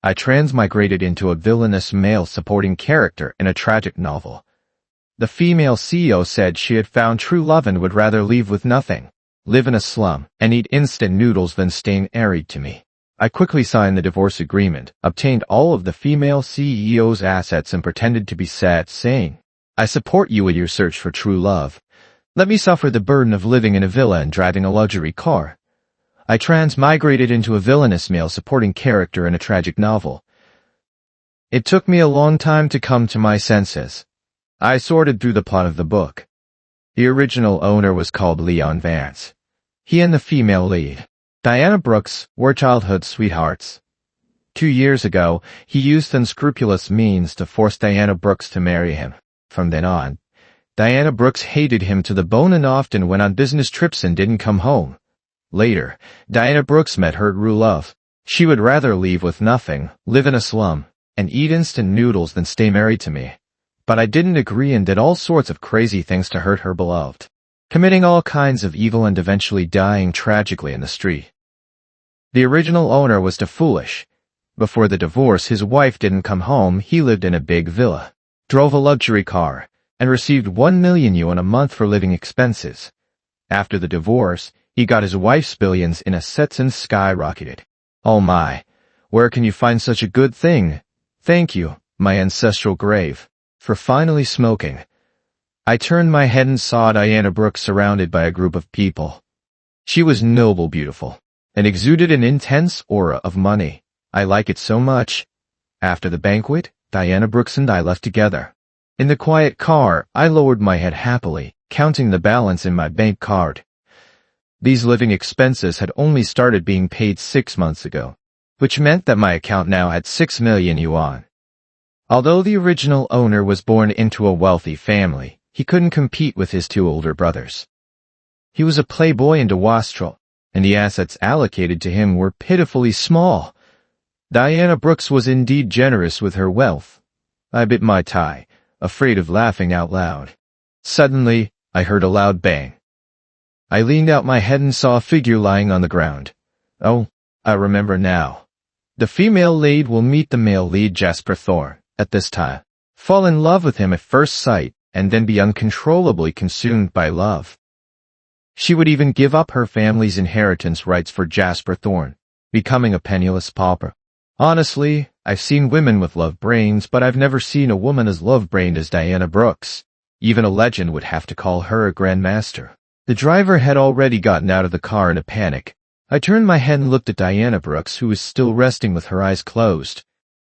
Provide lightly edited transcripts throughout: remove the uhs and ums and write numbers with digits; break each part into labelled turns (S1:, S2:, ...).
S1: I transmigrated into a villainous male supporting character in a tragic novel. The female CEO said she had found true love and would rather leave with nothing, live in a slum, and eat instant noodles than stay married to me. I quickly signed the divorce agreement, obtained all of the female CEO's assets and pretended to be sad, saying, "I support you in your search for true love. Let me suffer the burden of living in a villa and driving a luxury car." I transmigrated into a villainous male supporting character in a tragic novel. It took me a long time to come to my senses. I sorted through the plot of the book. The original owner was called Leon Vance. He and the female lead, Diana Brooks, were childhood sweethearts. 2 years ago, he used unscrupulous means to force Diana Brooks to marry him. From then on, Diana Brooks hated him to the bone and often went on business trips and didn't come home. Later, Diana Brooks met her true love. She would rather leave with nothing, live in a slum, and eat instant noodles than stay married to me. But I didn't agree and did all sorts of crazy things to hurt her beloved, committing all kinds of evil and eventually dying tragically in the street. The original owner was too foolish. Before the divorce, his wife didn't come home. He lived in a big villa, drove a luxury car, and received 1 million yuan a month for living expenses. After the divorce, he got his wife's billions in assets and skyrocketed. Oh my, where can you find such a good thing? Thank you, my ancestral grave, for finally smoking. I turned my head and saw Diana Brooks surrounded by a group of people. She was noble, beautiful, and exuded an intense aura of money. I like it so much. After the banquet, Diana Brooks and I left together. In the quiet car, I lowered my head happily, counting the balance in my bank card. These living expenses had only started being paid 6 months ago, which meant that my account now had 6 million yuan. Although the original owner was born into a wealthy family, he couldn't compete with his 2 older brothers. He was a playboy and a wastrel, and the assets allocated to him were pitifully small. Diana Brooks was indeed generous with her wealth. I bit my tie, afraid of laughing out loud. Suddenly, I heard a loud bang. I leaned out my head and saw a figure lying on the ground. Oh, I remember now. The female lead will meet the male lead Jasper Thorne at this time, fall in love with him at first sight, and then be uncontrollably consumed by love. She would even give up her family's inheritance rights for Jasper Thorne, becoming a penniless pauper. Honestly, I've seen women with love brains, but I've never seen a woman as love-brained as Diana Brooks. Even a legend would have to call her a grandmaster. The driver had already gotten out of the car in a panic. I turned my head and looked at Diana Brooks, who was still resting with her eyes closed.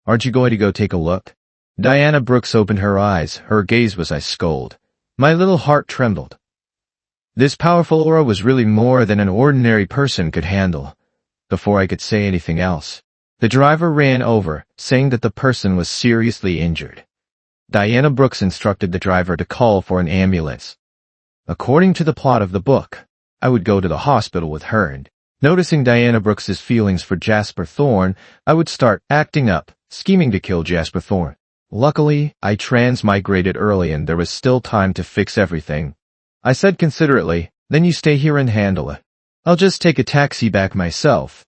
S1: "Aren't you going to go take a look?" Diana Brooks opened her eyes. Her gaze was ice cold. My little heart trembled. This powerful aura was really more than an ordinary person could handle. Before I could say anything else, the driver ran over, saying that the person was seriously injured. Diana Brooks instructed the driver to call for an ambulance. According to the plot of the book, I would go to the hospital with her, and, noticing Diana Brooks's feelings for Jasper Thorne, I would start acting up, scheming to kill Jasper Thorne. Luckily, I transmigrated early and there was still time to fix everything. I said considerately, "Then you stay here and handle it. I'll just take a taxi back myself."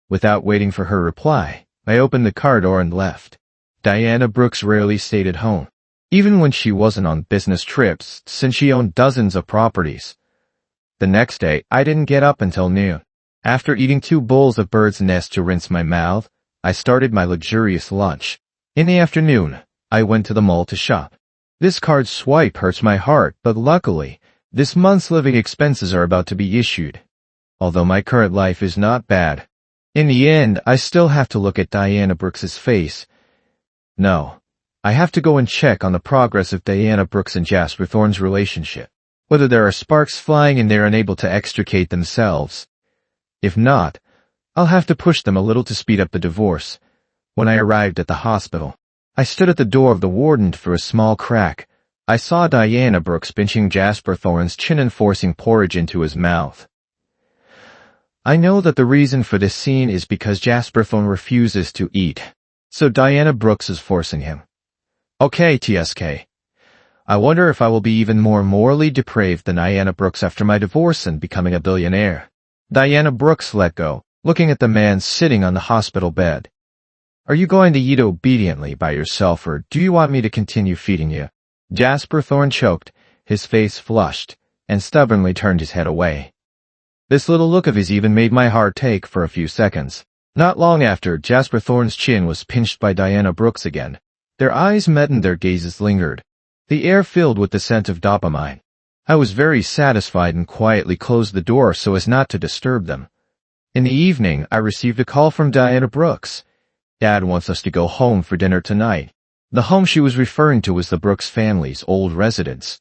S1: Without waiting for her reply, I opened the car door and left. Diana Brooks rarely stayed at home, even when she wasn't on business trips, since she owned dozens of properties. The next day, I didn't get up until noon. After eating 2 bowls of bird's nest to rinse my mouth, I started my luxurious lunch. In the afternoon, I went to the mall to shop. This card swipe hurts my heart, but luckily, this month's living expenses are about to be issued. Although my current life is not bad, in the end, I still have to look at Diana Brooks's face. No, I have to go and check on the progress of Diana Brooks and Jasper Thorne's relationship, whether there are sparks flying and they're unable to extricate themselves. If not, I'll have to push them a little to speed up the divorce. When I arrived at the hospital, I stood at the door of the warden for a small crack. I saw Diana Brooks pinching Jasper Thorne's chin and forcing porridge into his mouth. I know that the reason for this scene is because Jasper Thorne refuses to eat, so Diana Brooks is forcing him. Okay, TSK. I wonder if I will be even more morally depraved than Diana Brooks after my divorce and becoming a billionaire. Diana Brooks let go, looking at the man sitting on the hospital bed. Are you going to eat obediently by yourself, or do you want me to continue feeding you? Jasper Thorne choked, his face flushed, and stubbornly turned his head away. This little look of his even made my heart take for a few seconds. Not long after, Jasper Thorne's chin was pinched by Diana Brooks again. Their eyes met and their gazes lingered. The air filled with the scent of dopamine. I was very satisfied and quietly closed the door so as not to disturb them. In the evening, I received a call from Diana Brooks. Dad wants us to go home for dinner tonight. The home she was referring to was the Brooks family's old residence.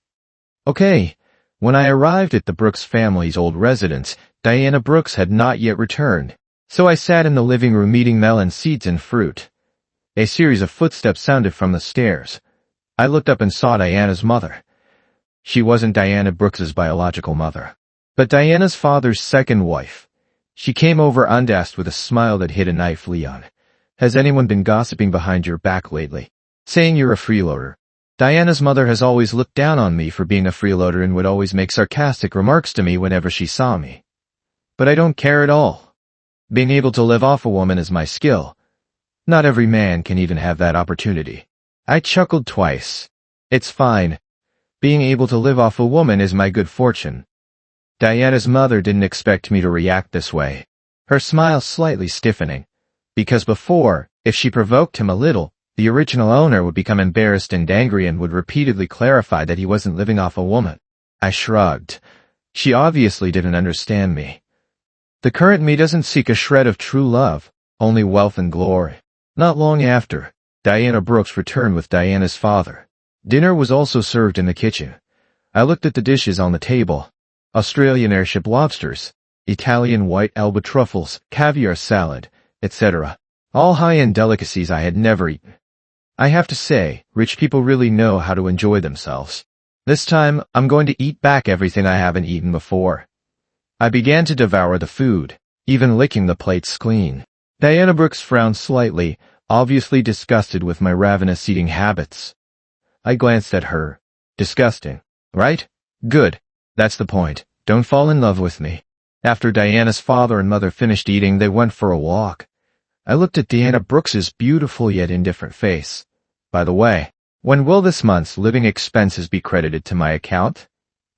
S1: Okay. When I arrived at the Brooks family's old residence, Diana Brooks had not yet returned, so I sat in the living room eating melon seeds and fruit. A series of footsteps sounded from the stairs. I looked up and saw Diana's mother. She wasn't Diana Brooks's biological mother, but Diana's father's second wife. She came over unasked with a smile that hid a knife. Leon, has anyone been gossiping behind your back lately, saying you're a freeloader? Diana's mother has always looked down on me for being a freeloader and would always make sarcastic remarks to me whenever she saw me. But I don't care at all. Being able to live off a woman is my skill. Not every man can even have that opportunity. I chuckled twice. It's fine. Being able to live off a woman is my good fortune. Diana's mother didn't expect me to react this way, her smile slightly stiffening, because before, if she provoked him a little, the original owner would become embarrassed and angry and would repeatedly clarify that he wasn't living off a woman. I shrugged. She obviously didn't understand me. The current me doesn't seek a shred of true love, only wealth and glory. Not long after, Diana Brooks returned with Diana's father. Dinner was also served in the kitchen. I looked at the dishes on the table. Australian airship lobsters, Italian white Elba truffles, caviar salad, etc. All high-end delicacies I had never eaten. I have to say, rich people really know how to enjoy themselves. This time, I'm going to eat back everything I haven't eaten before. I began to devour the food, even licking the plates clean. Diana Brooks frowned slightly, obviously disgusted with my ravenous eating habits. I glanced at her. Disgusting, right? Good. That's the point. Don't fall in love with me. After Diana's father and mother finished eating, they went for a walk. I looked at Diana Brooks's beautiful yet indifferent face. By the way, when will this month's living expenses be credited to my account?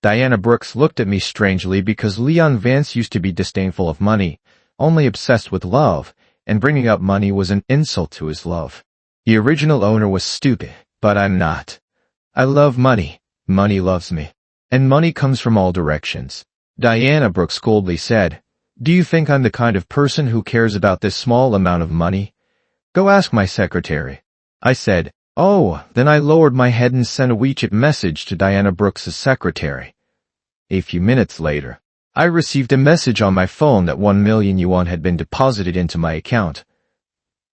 S1: Diana Brooks looked at me strangely because Leon Vance used to be disdainful of money, only obsessed with love, and bringing up money was an insult to his love. The original owner was stupid, but I'm not. I love money. Money loves me. And money comes from all directions. Diana Brooks coldly said, "Do you think I'm the kind of person who cares about this small amount of money? Go ask my secretary." I said, "Oh," then I lowered my head and sent a WeChat message to Diana Brooks's secretary. A few minutes later, I received a message on my phone that 1 million yuan had been deposited into my account.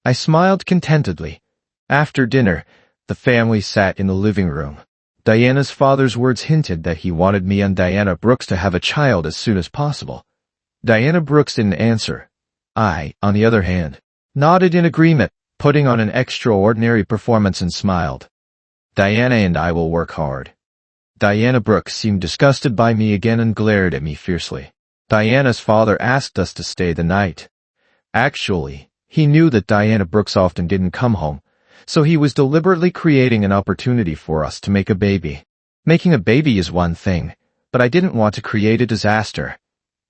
S1: I smiled contentedly. After dinner, the family sat in the living room. Diana's father's words hinted that he wanted me and Diana Brooks to have a child as soon as possible. Diana Brooks didn't answer. I, on the other hand, nodded in agreement, putting on an extraordinary performance and smiled. "Diana and I will work hard." Diana Brooks seemed disgusted by me again and glared at me fiercely. Diana's father asked us to stay the night. Actually, he knew that Diana Brooks often didn't come home, so he was deliberately creating an opportunity for us to make a baby. Making a baby is one thing, but I didn't want to create a disaster.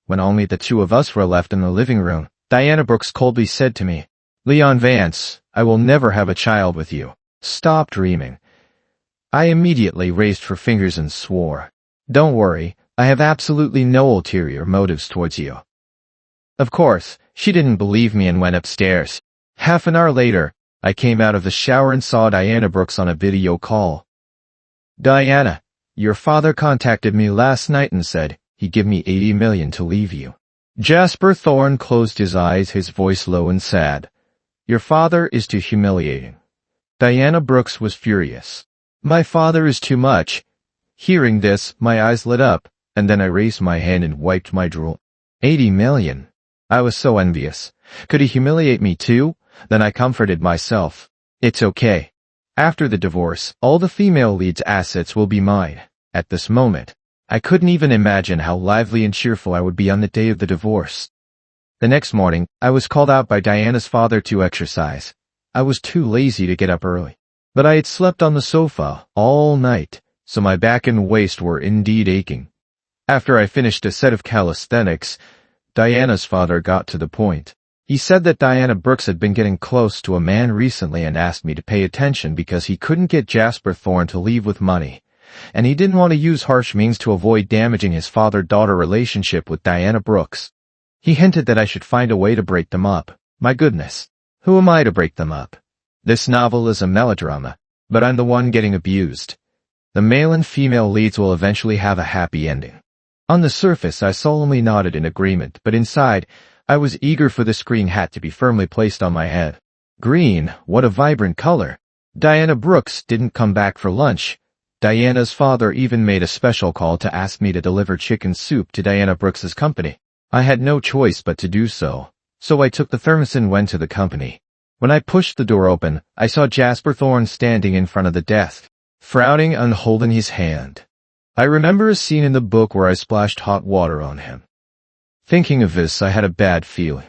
S1: When only the two of us were left in the living room, Diana Brooks coldly said to me, "Leon Vance, I will never have a child with you. Stop dreaming." I immediately raised her fingers and swore, "Don't worry, I have absolutely no ulterior motives towards you." Of course, she didn't believe me and went upstairs. Half an hour later, I came out of the shower and saw Diana Brooks on a video call. "Diana, your father contacted me last night and said he'd give me 80 million to leave you." Jasper Thorne closed his eyes, his voice low and sad. "Your father is too humiliating." Diana Brooks was furious. "My father is too much." Hearing this, my eyes lit up, and then I raised my hand and wiped my drool. 80 million. I was so envious. Could he humiliate me too? Then I comforted myself. It's okay. After the divorce, all the female lead's assets will be mine. At this moment, I couldn't even imagine how lively and cheerful I would be on the day of the divorce. The next morning, I was called out by Diana's father to exercise. I was too lazy to get up early. But I had slept on the sofa all night, so my back and waist were indeed aching. After I finished a set of calisthenics, Diana's father got to the point. He said that Diana Brooks had been getting close to a man recently and asked me to pay attention because he couldn't get Jasper Thorne to leave with money, and he didn't want to use harsh means to avoid damaging his father-daughter relationship with Diana Brooks. He hinted that I should find a way to break them up. My goodness, who am I to break them up? This novel is a melodrama, but I'm the one getting abused. The male and female leads will eventually have a happy ending. On the surface, I solemnly nodded in agreement, but inside, I was eager for the green hat to be firmly placed on my head. Green, what a vibrant color. Diana Brooks didn't come back for lunch. Diana's father even made a special call to ask me to deliver chicken soup to Diana Brooks's company. I had no choice but to do so, so I took the thermos and went to the company. When I pushed the door open, I saw Jasper Thorne standing in front of the desk, frowning and holding his hand. I remember a scene in the book where I splashed hot water on him. Thinking of this, I had a bad feeling.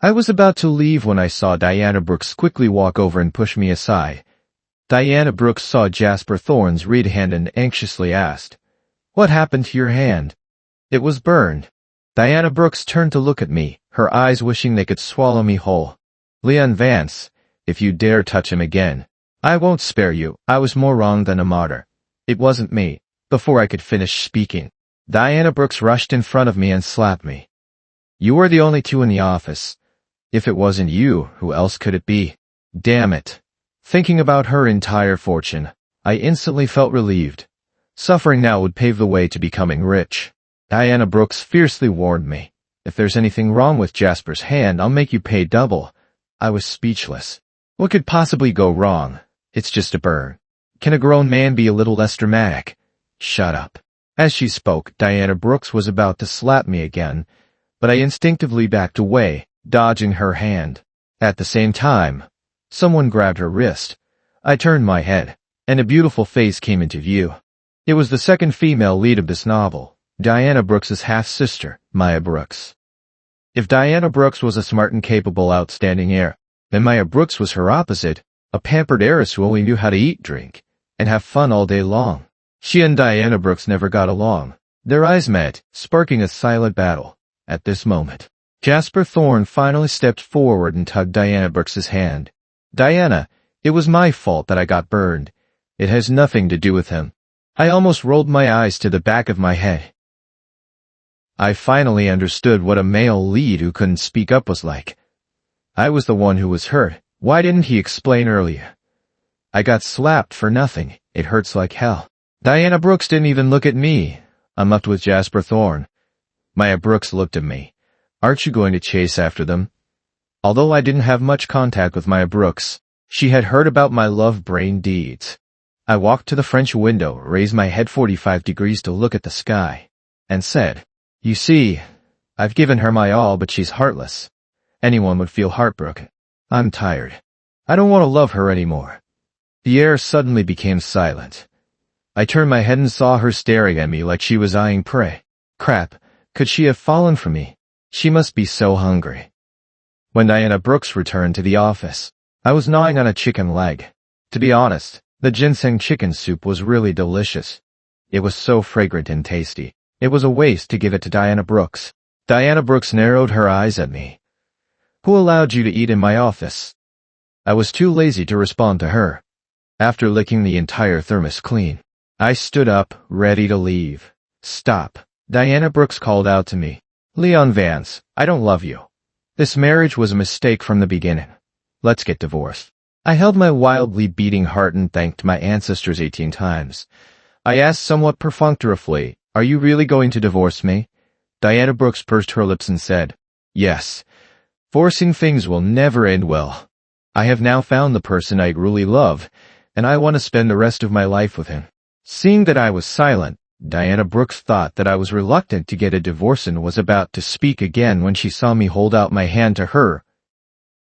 S1: I was about to leave when I saw Diana Brooks quickly walk over and push me aside. Diana Brooks saw Jasper Thorne's red hand and anxiously asked, "What happened to your hand?" "It was burned." Diana Brooks turned to look at me, her eyes wishing they could swallow me whole. "Leon Vance, if you dare touch him again, I won't spare you. I was more wrong than a martyr. It wasn't me." Before I could finish speaking, Diana Brooks rushed in front of me and slapped me. "You were the only two in the office. If it wasn't you, who else could it be? Damn it." Thinking about her entire fortune, I instantly felt relieved. Suffering now would pave the way to becoming rich. Diana Brooks fiercely warned me, "If there's anything wrong with Jasper's hand, I'll make you pay double." I was speechless. What could possibly go wrong? It's just a burn. Can a grown man be a little less dramatic? Shut up. As she spoke, Diana Brooks was about to slap me again, but I instinctively backed away, dodging her hand. At the same time, someone grabbed her wrist. I turned my head, and a beautiful face came into view. It was the second female lead of this novel, Diana Brooks's half-sister, Maya Brooks. If Diana Brooks was a smart and capable, outstanding heir, then Maya Brooks was her opposite, a pampered heiress who only knew how to eat, drink, and have fun all day long. She and Diana Brooks never got along. Their eyes met, sparking a silent battle. At this moment, Jasper Thorne finally stepped forward and tugged Diana Brooks's hand. "Diana, it was my fault that I got burned. It has nothing to do with him." I almost rolled my eyes to the back of my head. I finally understood what a male lead who couldn't speak up was like. I was the one who was hurt. Why didn't he explain earlier? I got slapped for nothing. It hurts like hell. Diana Brooks didn't even look at me. I'm up with Jasper Thorne. Maya Brooks looked at me. "Aren't you going to chase after them?" Although I didn't have much contact with Maya Brooks, she had heard about my love-brain deeds. I walked to the French window, raised my head 45 degrees to look at the sky, and said, "You see, I've given her my all, but she's heartless. Anyone would feel heartbroken. I'm tired. I don't want to love her anymore." The air suddenly became silent. I turned my head and saw her staring at me like she was eyeing prey. Crap, could she have fallen for me? She must be so hungry. When Diana Brooks returned to the office, I was gnawing on a chicken leg. To be honest, the ginseng chicken soup was really delicious. It was so fragrant and tasty. It was a waste to give it to Diana Brooks. Diana Brooks narrowed her eyes at me. "Who allowed you to eat in my office?" I was too lazy to respond to her. After licking the entire thermos clean, I stood up, ready to leave. "Stop." Diana Brooks called out to me. "Leon Vance, I don't love you. This marriage was a mistake from the beginning. Let's get divorced." I held my wildly beating heart and thanked my ancestors 18 times. I asked somewhat perfunctorily, "Are you really going to divorce me?" Diana Brooks pursed her lips and said, "Yes. Forcing things will never end well. I have now found the person I really love, and I want to spend the rest of my life with him." Seeing that I was silent, Diana Brooks thought that I was reluctant to get a divorce and was about to speak again when she saw me hold out my hand to her.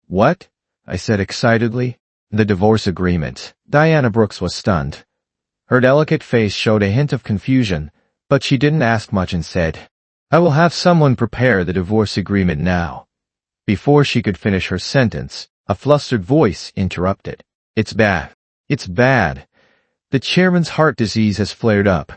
S1: "What?" I said excitedly. "The divorce agreement." Diana Brooks was stunned. Her delicate face showed a hint of confusion, but she didn't ask much and said, "I will have someone prepare the divorce agreement now." Before she could finish her sentence, A flustered voice interrupted. It's bad. It's bad. The chairman's heart disease has flared up.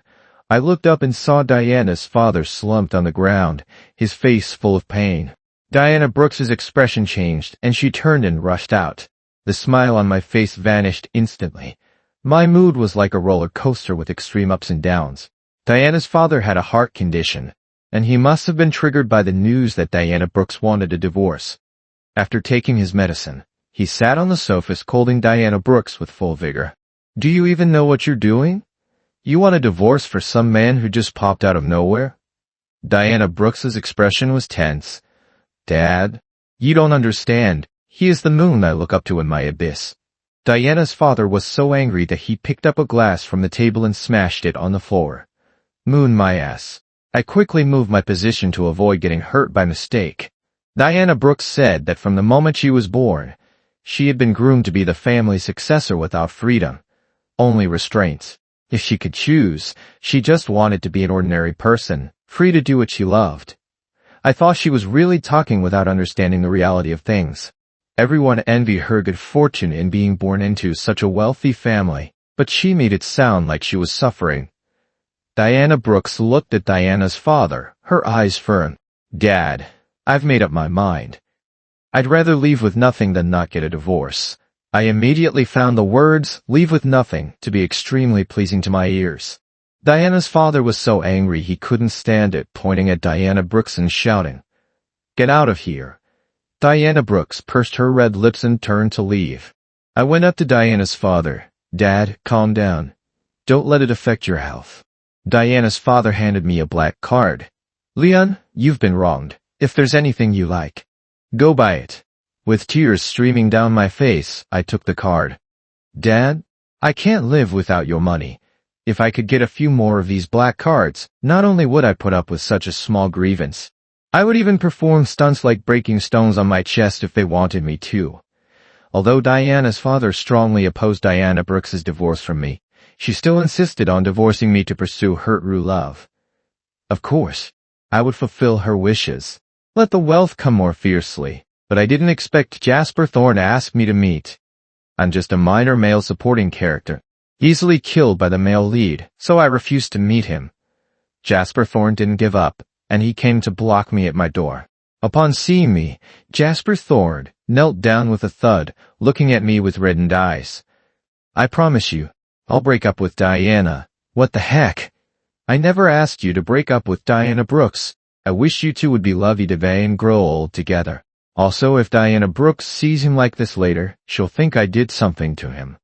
S1: I looked up and saw Diana's father slumped on the ground, his face full of pain. Diana Brooks's expression changed, and she turned and rushed out. The smile on my face vanished instantly. My mood was like a roller coaster with extreme ups and downs. Diana's father had a heart condition, and he must have been triggered by the news that Diana Brooks wanted a divorce. After taking his medicine, he sat on the sofa scolding Diana Brooks with full vigor. Do you even know what you're doing? You want a divorce for some man who just popped out of nowhere? Diana Brooks's expression was tense. Dad, you don't understand. He is the moon I look up to in my abyss. Diana's father was so angry that he picked up a glass from the table and smashed it on the floor. Moon my ass. I quickly moved my position to avoid getting hurt by mistake. Diana Brooks said that from the moment she was born, she had been groomed to be the family successor without freedom, only restraints. If she could choose, she just wanted to be an ordinary person, free to do what she loved. I thought she was really talking without understanding the reality of things. Everyone envied her good fortune in being born into such a wealthy family, but she made it sound like she was suffering. Diana Brooks looked at Diana's father, her eyes firm. Dad, I've made up my mind. I'd rather leave with nothing than not get a divorce. I immediately found the words, leave with nothing, to be extremely pleasing to my ears. Diana's father was so angry he couldn't stand it, pointing at Diana Brooks and shouting, Get out of here. Diana Brooks pursed her red lips and turned to leave. I went up to Diana's father. Dad, calm down. Don't let it affect your health. Diana's father handed me a black card. Leon, you've been wronged. If there's anything you like, go buy it. With tears streaming down my face, I took the card. Dad, I can't live without your money. If I could get a few more of these black cards, not only would I put up with such a small grievance, I would even perform stunts like breaking stones on my chest if they wanted me to. Although Diana's father strongly opposed Diana Brooks's divorce from me, she still insisted on divorcing me to pursue her true love. Of course, I would fulfill her wishes. Let the wealth come more fiercely, but I didn't expect Jasper Thorne to ask me to meet. I'm just a minor male supporting character, easily killed by the male lead, so I refused to meet him. Jasper Thorne didn't give up, and he came to block me at my door. Upon seeing me, Jasper Thorne knelt down with a thud, looking at me with reddened eyes. I promise you, I'll break up with Diana. What the heck? I never asked you to break up with Diana Brooks. I wish you two would be lovey-dovey and grow old together. Also, if Diana Brooks sees him like this later, she'll think I did something to him.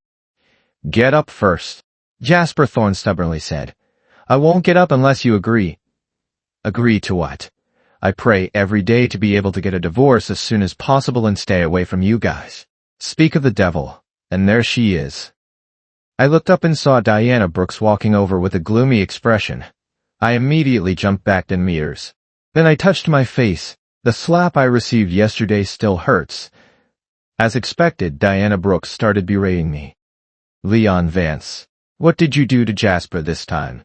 S1: Get up first, Jasper Thorne stubbornly said. I won't get up unless you agree. Agree to what? I pray every day to be able to get a divorce as soon as possible and stay away from you guys. Speak of the devil, and there she is. I looked up and saw Diana Brooks walking over with a gloomy expression. I immediately jumped back 10 meters. Then I touched my face. The slap I received yesterday still hurts. As expected, Diana Brooks started berating me. Leon Vance, what did you do to Jasper this time?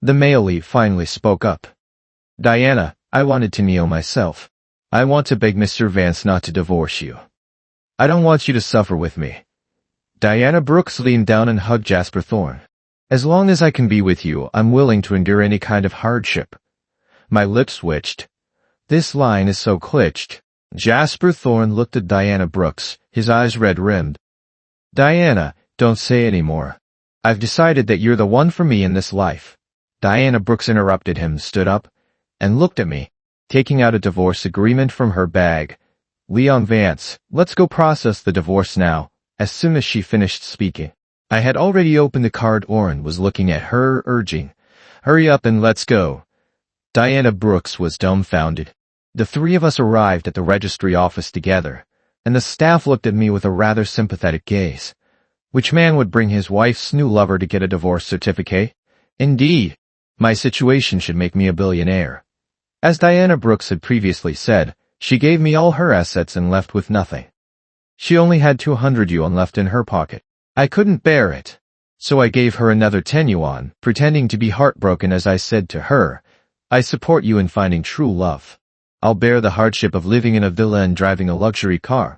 S1: The male lead finally spoke up. Diana, I wanted to kneel myself. I want to beg Mr. Vance not to divorce you. I don't want you to suffer with me. Diana Brooks leaned down and hugged Jasper Thorne. As long as I can be with you, I'm willing to endure any kind of hardship. My lips twitched. This line is so clitched. Jasper Thorne looked at Diana Brooks, his eyes red-rimmed. Diana, don't say any more. I've decided that you're the one for me in this life. Diana Brooks interrupted him, stood up, and looked at me, taking out a divorce agreement from her bag. Leon Vance, let's go process the divorce now. As soon as she finished speaking, I had already opened the card. Oren was looking at her, urging, hurry up and let's go. Diana Brooks was dumbfounded. The three of us arrived at the registry office together, and the staff looked at me with a rather sympathetic gaze. Which man would bring his wife's new lover to get a divorce certificate? Indeed, my situation should make me a billionaire. As Diana Brooks had previously said, she gave me all her assets and left with nothing. She only had 200 yuan left in her pocket. I couldn't bear it, so I gave her another 10 yuan, pretending to be heartbroken as I said to her, I support you in finding true love. I'll bear the hardship of living in a villa and driving a luxury car.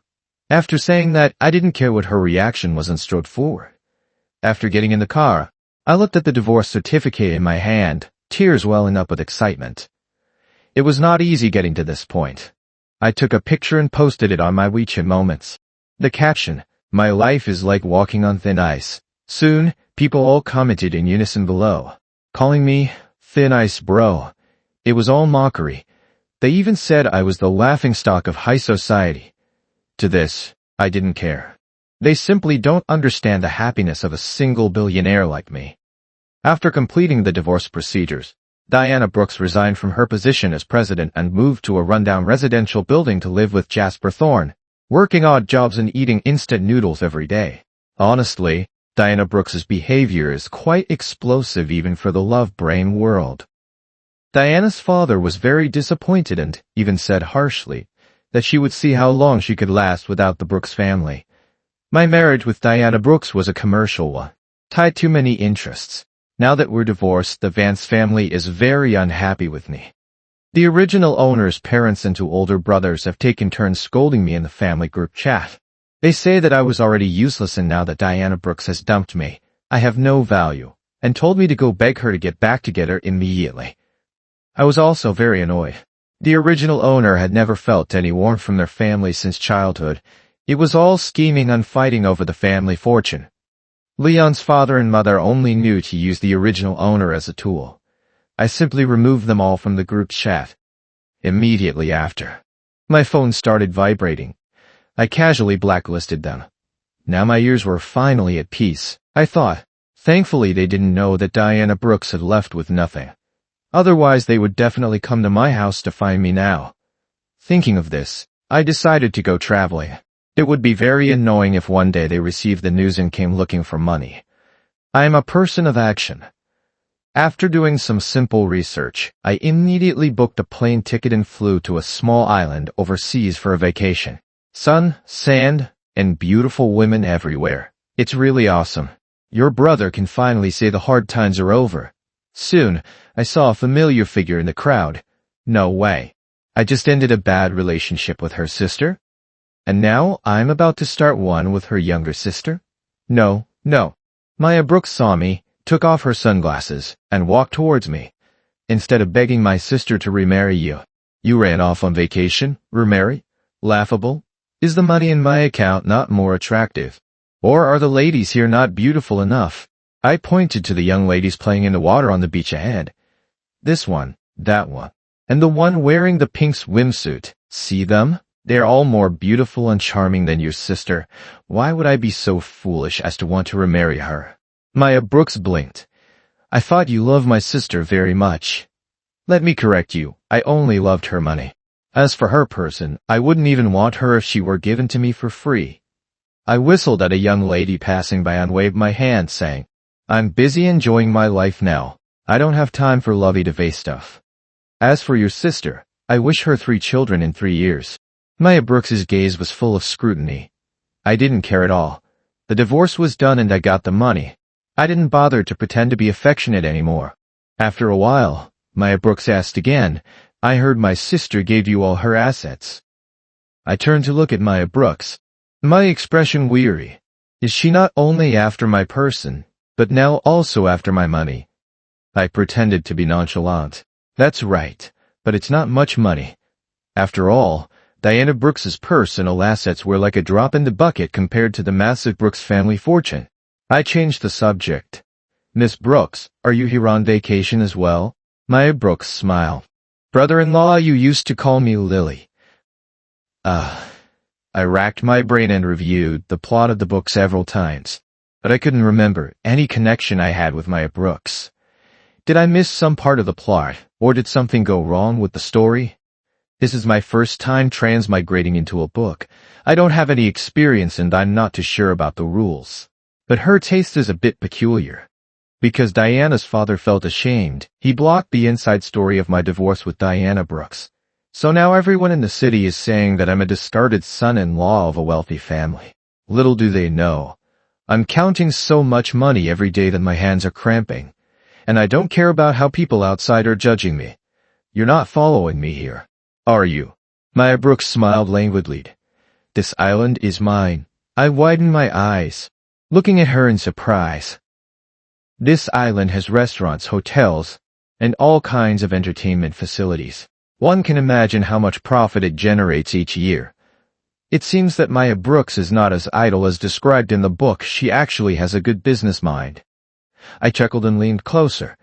S1: After saying that, I didn't care what her reaction was and strode forward. After getting in the car, I looked at the divorce certificate in my hand, tears welling up with excitement. It was not easy getting to this point. I took a picture and posted it on my WeChat Moments. The caption, "My life is like walking on thin ice." Soon, people all commented in unison below, calling me Thin Ice Bro. It was all mockery. They even said I was the laughingstock of high society. To this, I didn't care. They simply don't understand the happiness of a single billionaire like me. After completing the divorce procedures, Diana Brooks resigned from her position as president and moved to a rundown residential building to live with Jasper Thorne, working odd jobs and eating instant noodles every day. Honestly, Diana Brooks's behavior is quite explosive even for the love-brain world. Diana's father was very disappointed and even said harshly that she would see how long she could last without the Brooks family. My marriage with Diana Brooks was a commercial one, tied to many interests. Now that we're divorced, the Vance family is very unhappy with me. The original owner's parents and two older brothers have taken turns scolding me in the family group chat. They say that I was already useless and now that Diana Brooks has dumped me, I have no value, and told me to go beg her to get back together immediately. I was also very annoyed. The original owner had never felt any warmth from their family since childhood. It was all scheming and fighting over the family fortune. Leon's father and mother only knew to use the original owner as a tool. I simply removed them all from the group chat. Immediately after, my phone started vibrating. I casually blacklisted them. Now my ears were finally at peace, I thought. Thankfully they didn't know that Diana Brooks had left with nothing. Otherwise they would definitely come to my house to find me now. Thinking of this, I decided to go traveling. It would be very annoying if one day they received the news and came looking for money. I am a person of action. After doing some simple research, I immediately booked a plane ticket and flew to a small island overseas for a vacation. Sun, sand, and beautiful women everywhere. It's really awesome. Your brother can finally say the hard times are over. Soon, I saw a familiar figure in the crowd. No way. I just ended a bad relationship with her sister? And now I'm about to start one with her younger sister? No. Maya Brooks saw me, took off her sunglasses, and walked towards me. Instead of begging my sister to remarry you, you ran off on vacation, remarry? Laughable? Is the money in my account not more attractive? Or are the ladies here not beautiful enough? I pointed to the young ladies playing in the water on the beach ahead. This one, that one, and the one wearing the pink swimsuit. See them? They're all more beautiful and charming than your sister. Why would I be so foolish as to want to remarry her? Maya Brooks blinked. I thought you loved my sister very much. Let me correct you, I only loved her money. As for her person, I wouldn't even want her if she were given to me for free. I whistled at a young lady passing by and waved my hand, saying, I'm busy enjoying my life now. I don't have time for lovey-dovey stuff. As for your sister, I wish her 3 children in 3 years. Maya Brooks's gaze was full of scrutiny. I didn't care at all. The divorce was done and I got the money. I didn't bother to pretend to be affectionate anymore. After a while, Maya Brooks asked again, I heard my sister gave you all her assets. I turned to look at Maya Brooks. My expression weary. Is she not only after my person, but now also after my money? I pretended to be nonchalant. That's right, but it's not much money. After all, Diana Brooks's personal assets were like a drop in the bucket compared to the massive Brooks family fortune. I changed the subject. Miss Brooks, are you here on vacation as well? Maya Brooks smiled. Brother-in-law, you used to call me Lily. I racked my brain and reviewed the plot of the book several times, but I couldn't remember any connection I had with Maya Brooks. Did I miss some part of the plot, or did something go wrong with the story? This is my first time transmigrating into a book. I don't have any experience and I'm not too sure about the rules. But her taste is a bit peculiar. Because Diana's father felt ashamed, he blocked the inside story of my divorce with Diana Brooks. So now everyone in the city is saying that I'm a discarded son-in-law of a wealthy family. Little do they know, I'm counting so much money every day that my hands are cramping. And I don't care about how people outside are judging me. You're not following me here, are you? Maya Brooks smiled languidly. This island is mine. I widened my eyes, looking at her in surprise. This island has restaurants, hotels, and all kinds of entertainment facilities. One can imagine how much profit it generates each year. It seems that Maya Brooks is not as idle as described in the book. She actually has a good business mind. I chuckled and leaned closer.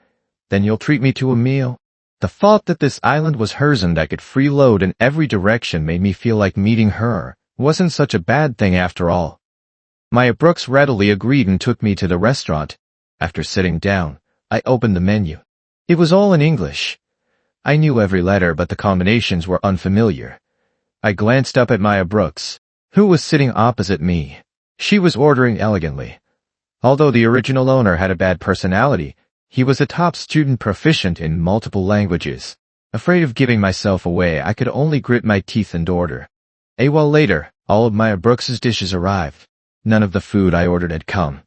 S1: Then you'll treat me to a meal? The thought that this island was hers and I could freeload in every direction made me feel like meeting her wasn't such a bad thing after all. Maya Brooks readily agreed and took me to the restaurant. After sitting down, I opened the menu. It was all in English. I knew every letter, but the combinations were unfamiliar. I glanced up at Maya Brooks, who was sitting opposite me. She was ordering elegantly. Although the original owner had a bad personality, he was a top student proficient in multiple languages. Afraid of giving myself away, I could only grit my teeth and order. A while later, all of Maya Brooks's dishes arrived. None of the food I ordered had come.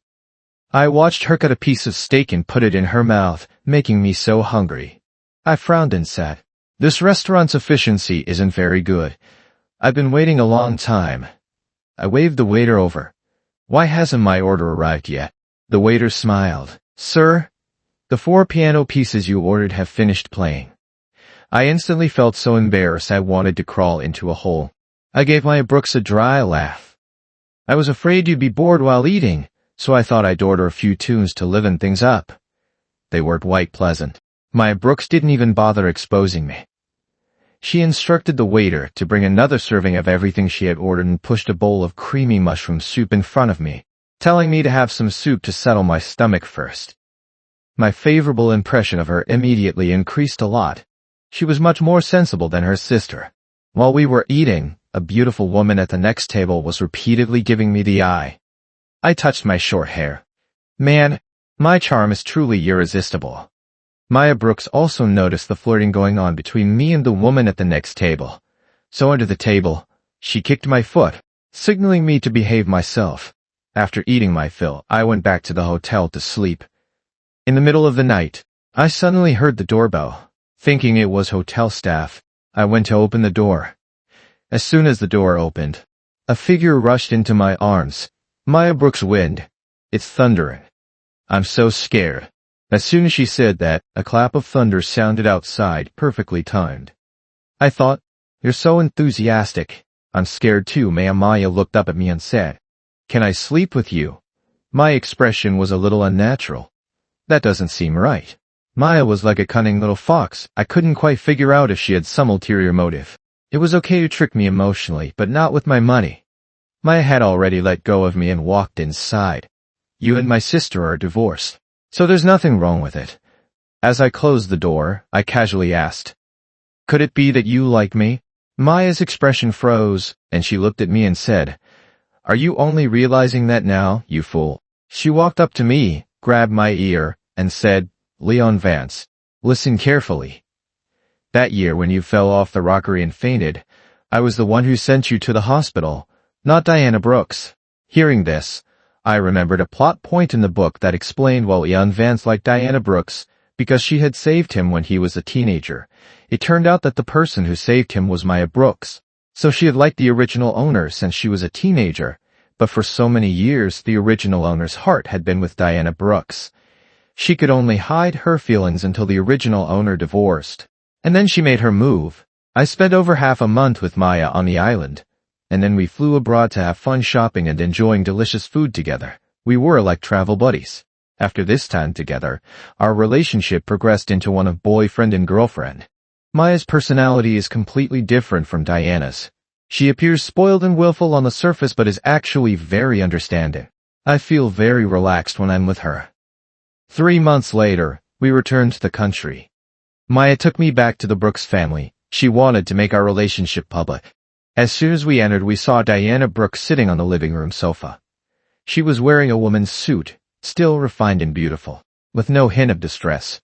S1: I watched her cut a piece of steak and put it in her mouth, making me so hungry. I frowned and said, "This restaurant's efficiency isn't very good. I've been waiting a long time." I waved the waiter over. "Why hasn't my order arrived yet?" The waiter smiled. "Sir, the 4 piano pieces you ordered have finished playing." I instantly felt so embarrassed I wanted to crawl into a hole. I gave Maya Brooks a dry laugh. "I was afraid you'd be bored while eating, so I thought I'd order a few tunes to liven things up." They weren't quite pleasant. Maya Brooks didn't even bother exposing me. She instructed the waiter to bring another serving of everything she had ordered and pushed a bowl of creamy mushroom soup in front of me, telling me to have some soup to settle my stomach first. My favorable impression of her immediately increased a lot. She was much more sensible than her sister. While we were eating, a beautiful woman at the next table was repeatedly giving me the eye. I touched my short hair. Man, my charm is truly irresistible. Maya Brooks also noticed the flirting going on between me and the woman at the next table. So under the table, she kicked my foot, signaling me to behave myself. After eating my fill, I went back to the hotel to sleep. In the middle of the night, I suddenly heard the doorbell. Thinking it was hotel staff, I went to open the door. As soon as the door opened, a figure rushed into my arms. "Maya Brooks, wind. It's thundering." "I'm so scared." As soon as she said that, a clap of thunder sounded outside, perfectly timed. I thought, "You're so enthusiastic." "I'm scared too." Maya looked up at me and said, "Can I sleep with you?" My expression was a little unnatural. That doesn't seem right. Maya was like a cunning little fox. I couldn't quite figure out if she had some ulterior motive. It was okay to trick me emotionally, but not with my money. Maya had already let go of me and walked inside. "You and my sister are divorced, so there's nothing wrong with it." As I closed the door, I casually asked, "Could it be that you like me?" Maya's expression froze, and she looked at me and said, "Are you only realizing that now, you fool?" She walked up to me, grabbed my ear, and said, "Leon Vance, listen carefully. That year when you fell off the rockery and fainted, I was the one who sent you to the hospital, not Diana Brooks." Hearing this, I remembered a plot point in the book that explained why Leon Vance liked Diana Brooks, because she had saved him when he was a teenager. It turned out that the person who saved him was Maya Brooks, so she had liked the original owner since she was a teenager, but for so many years the original owner's heart had been with Diana Brooks. She could only hide her feelings until the original owner divorced, and then she made her move. I spent over half a month with Maya on the island, and then we flew abroad to have fun shopping and enjoying delicious food together. We were like travel buddies. After this time together, our relationship progressed into one of boyfriend and girlfriend. Maya's personality is completely different from Diana's. She appears spoiled and willful on the surface but is actually very understanding. I feel very relaxed when I'm with her. 3 months later, we returned to the country. Maya took me back to the Brooks family. She wanted to make our relationship public. As soon as we entered, we saw Diana Brooks sitting on the living room sofa. She was wearing a woman's suit, still refined and beautiful, with no hint of distress.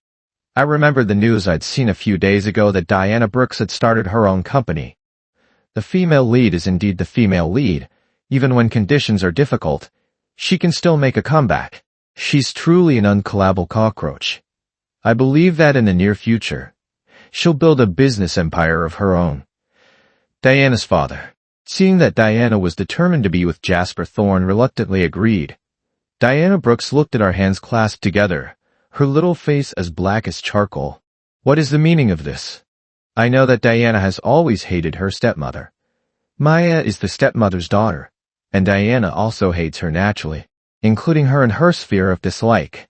S1: I remembered the news I'd seen a few days ago that Diana Brooks had started her own company. The female lead is indeed the female lead. Even when conditions are difficult, she can still make a comeback. She's truly an uncollabable cockroach. I believe that in the near future, she'll build a business empire of her own. Diana's father, Seeing that Diana was determined to be with Jasper, Thorne reluctantly agreed. Diana Brooks looked at our hands clasped together, her little face as black as charcoal. What is the meaning of this? I know that Diana has always hated her stepmother. Maya is the stepmother's daughter, and Diana also hates her naturally, including her and her sphere of dislike.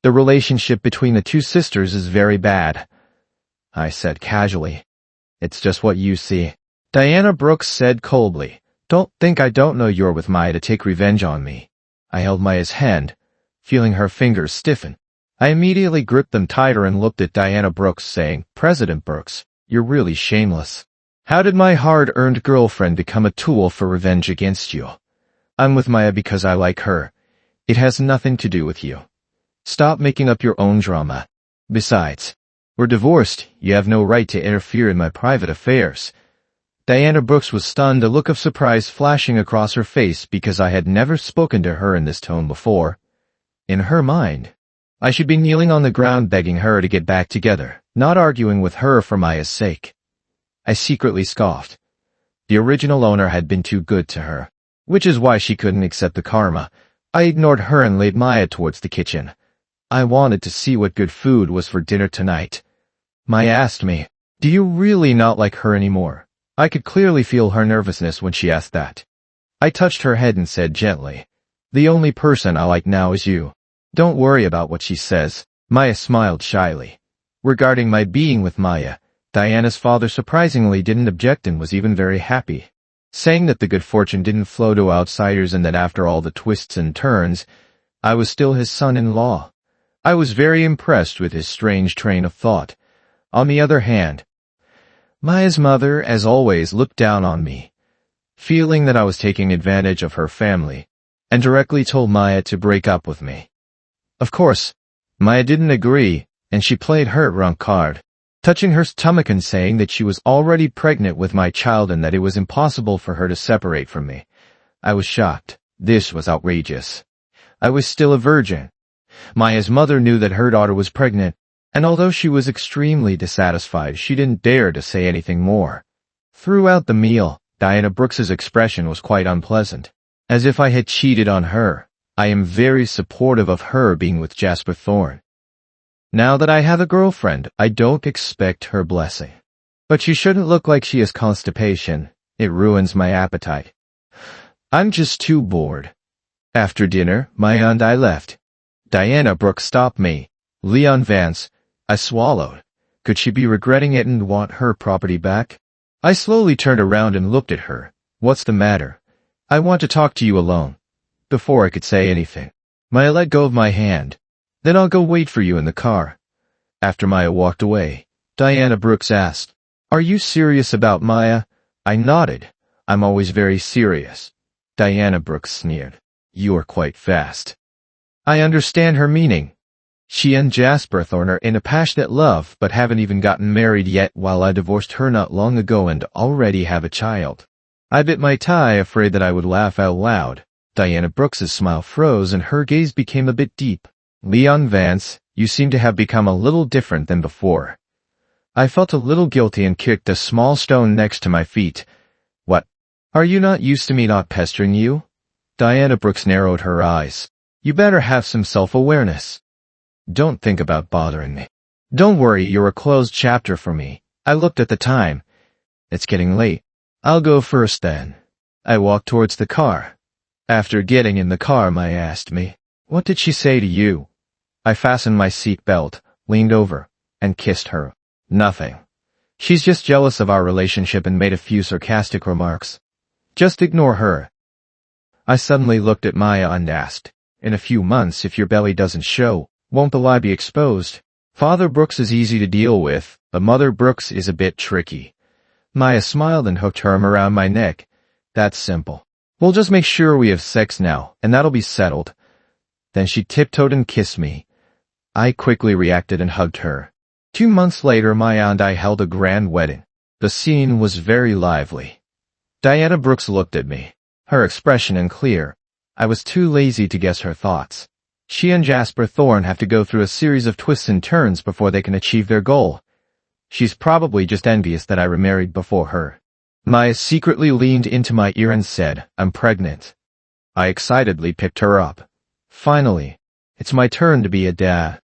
S1: The relationship between the two sisters is very bad, I said casually. It's just what you see. Diana Brooks said coldly. Don't think I don't know you're with Maya to take revenge on me. I held Maya's hand, feeling her fingers stiffen. I immediately gripped them tighter and looked at Diana Brooks, saying, President Brooks, you're really shameless. How did my hard-earned girlfriend become a tool for revenge against you? I'm with Maya because I like her. It has nothing to do with you. Stop making up your own drama. Besides, we're divorced. You have no right to interfere in my private affairs. Diana Brooks was stunned, a look of surprise flashing across her face because I had never spoken to her in this tone before. In her mind, I should be kneeling on the ground begging her to get back together, not arguing with her for Maya's sake. I secretly scoffed. The original owner had been too good to her, which is why she couldn't accept the karma. I ignored her and laid Maya towards the kitchen. I wanted to see what good food was for dinner tonight. Maya asked me, do you really not like her anymore? I could clearly feel her nervousness when she asked that. I touched her head and said gently, the only person I like now is you. Don't worry about what she says. Maya smiled shyly. Regarding my being with Maya, Diana's father surprisingly didn't object and was even very happy, saying that the good fortune didn't flow to outsiders and that after all the twists and turns, I was still his son-in-law. I was very impressed with his strange train of thought. On the other hand, Maya's mother, as always, looked down on me, feeling that I was taking advantage of her family, and directly told Maya to break up with me. Of course, Maya didn't agree, and she played her wrong card, touching her stomach and saying that she was already pregnant with my child and that it was impossible for her to separate from me. I was shocked. This was outrageous. I was still a virgin. Maya's mother knew that her daughter was pregnant, and although she was extremely dissatisfied, she didn't dare to say anything more. Throughout the meal, Diana Brooks's expression was quite unpleasant, as if I had cheated on her. I am very supportive of her being with Jasper Thorne. Now that I have a girlfriend, I don't expect her blessing. But she shouldn't look like she has constipation. It ruins my appetite. I'm just too bored. After dinner, Maya and I left. Diana Brooks stopped me. Leon Vance. I swallowed. Could she be regretting it and want her property back? I slowly turned around and looked at her. What's the matter? I want to talk to you alone. Before I could say anything, Maya let go of my hand. Then I'll go wait for you in the car. After Maya walked away, Diana Brooks asked, Are you serious about Maya? I nodded. I'm always very serious. Diana Brooks sneered. You are quite fast. I understand her meaning. She and Jasper Thorne are in a passionate love but haven't even gotten married yet, while I divorced her not long ago and already have a child. I bit my tie, afraid that I would laugh out loud. Diana Brooks's smile froze and her gaze became a bit deep. Leon Vance, you seem to have become a little different than before. I felt a little guilty and kicked a small stone next to my feet. What? Are you not used to me not pestering you? Diana Brooks narrowed her eyes. You better have some self-awareness. Don't think about bothering me. Don't worry, you're a closed chapter for me. I looked at the time. It's getting late. I'll go first then. I walked towards the car. After getting in the car, Maya asked me, What did she say to you? I fastened my seat belt, leaned over, and kissed her. Nothing. She's just jealous of our relationship and made a few sarcastic remarks. Just ignore her. I suddenly looked at Maya and asked, In a few months, if your belly doesn't show, won't the lie be exposed? Father Brooks is easy to deal with, but Mother Brooks is a bit tricky. Maya smiled and hooked her arm around my neck. That's simple. We'll just make sure we have sex now, and that'll be settled. Then she tiptoed and kissed me. I quickly reacted and hugged her. 2 months later, Maya and I held a grand wedding. The scene was very lively. Diana Brooks looked at me, her expression unclear. I was too lazy to guess her thoughts. She and Jasper Thorne have to go through a series of twists and turns before they can achieve their goal. She's probably just envious that I remarried before her. Maya secretly leaned into my ear and said, "I'm pregnant." I excitedly picked her up. Finally, it's my turn to be a dad.